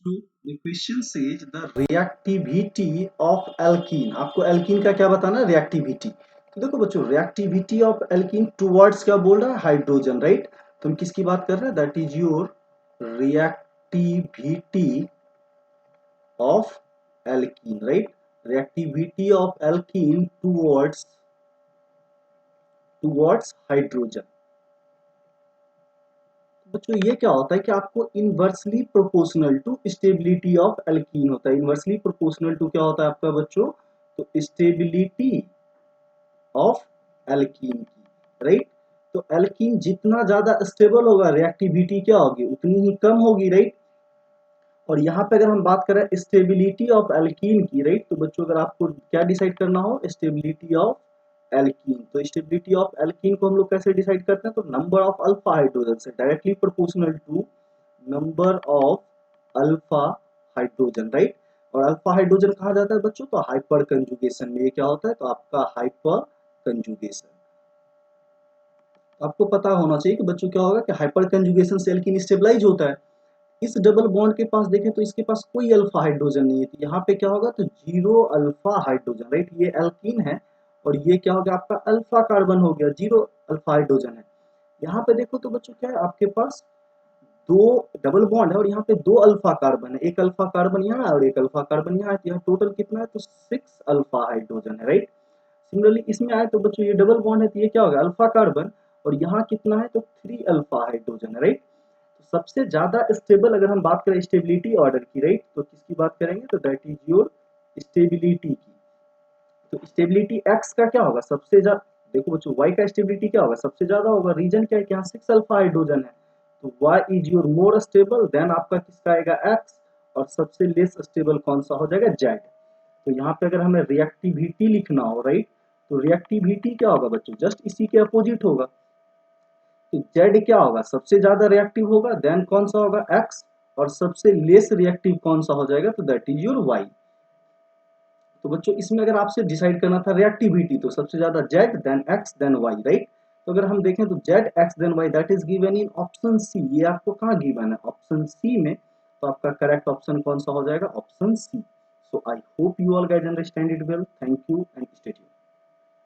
So the question says the reactivity of alkene. आपको alkene का क्या बताना है? रिएक्टिविटी। तो देखो बच्चों, रिएक्टिविटी ऑफ एल्कीन टुवर्ड्स क्या बोल रहा है? Hydrogen, right. तो हम किसकी बात कर रहे हैं? That is your reactivity of alkene, right. Reactivity of alkene towards hydrogen. बच्चों ये क्या होता है कि आपको inversely proportional to stability of alkene होता है। इनवर्सली प्रोपोर्शनल टू क्या होता है आपका बच्चों? तो स्टेबिलिटी ऑफ एल्कीन की, राइट। तो एल्कीन जितना ज्यादा स्टेबल होगा, रिएक्टिविटी क्या होगी? उतनी ही कम होगी, राइट। और यहाँ पे अगर हम बात करें स्टेबिलिटी ऑफ एल्कीन की, राइट, तो बच्चों अगर आपको क्या डिसाइड करना हो? Stability of alkene. तो स्टेबिलिटी ऑफ एल्कीन को हम लोग कैसे डिसाइड करते हैं? तो नंबर ऑफ अल्फा हाइड्रोजन से directly proportional to number of alpha hydrogen, right. और अल्फा हाइड्रोजन कहा जाता है बच्चों? तो हाइपर कंजुगेशन में ये क्या होता है? तो आपका हाइपर कंजुगेशन। आपको पता होना चाहिए कि बच्चों क्या होगा कि हाइपर कंजुगेशन से एल्कीन स्टेबलाइज होता है। इस डबल बॉन्ड के पास देखें तो इसके पास कोई अल्फा हाइड्रोजन नहीं है, तो यहाँ पे क्या होगा? तो जीरो अल्फा हाइड्रोजन, राइट। ये एल्कीन है और ये क्या हो गया? आपका अल्फा कार्बन हो गया, जीरो अल्फा हाइड्रोजन है। यहाँ पे देखो तो बच्चों क्या है? आपके पास दो डबल बॉन्ड है और यहाँ पे दो अल्फा कार्बन है। एक अल्फा कार्बन यहाँ है और एक अल्फा कार्बन यहाँ है, तो यहाँ टोटल कितना है? तो 6 अल्फा हाइड्रोजन है, राइट। सिमिलरली इसमें आए तो बच्चों ये डबल बॉन्ड है, तो ये क्या होगा? Alpha carbon. और यहाँ कितना है? तो 3 अल्फा हाइड्रोजन है, राइट। तो सबसे ज्यादा स्टेबल अगर हम बात करें स्टेबिलिटी ऑर्डर की, राइट, तो किसकी बात करेंगे? तो दैट इज योर स्टेबिलिटी की। तो स्टेबिलिटी एक्स का क्या होगा? सबसे ज्यादा। देखो बच्चों, वाई का स्टेबिलिटी क्या होगा? सबसे ज्यादा होगा। रीजन क्या है कि यहाँ 6 अल्फा हाइड्रोजन है, तो Y is your more stable then आपका किसका आएगा? एक्स। और सबसे लेस स्टेबल कौन सा हो जाएगा? जेड। तो यहाँ पे अगर हमें रिएक्टिविटी लिखना हो, राइट, तो रिएक्टिविटी क्या होगा बच्चों? जस्ट इसी के अपोजिट होगा। तो जेड क्या होगा? सबसे ज्यादा रिएक्टिव होगा, देन कौन सा होगा? एक्स। और सबसे लेस रिएक्टिव कौन सा हो जाएगा? तो दैट इज योर वाई। तो बच्चों इसमें अगर आपसे डिसाइड करना था रिएक्टिविटी, तो सबसे ज्यादा Z, then X, then Y, right. तो अगर हम देखें तो Z X then Y that is given in option C. ये आपको कहाँ गिवन है? ऑप्शन सी में। तो आपका करेक्ट ऑप्शन कौन सा हो जाएगा? Option C. So I hope you all guys understand it well. Thank you and stay tuned.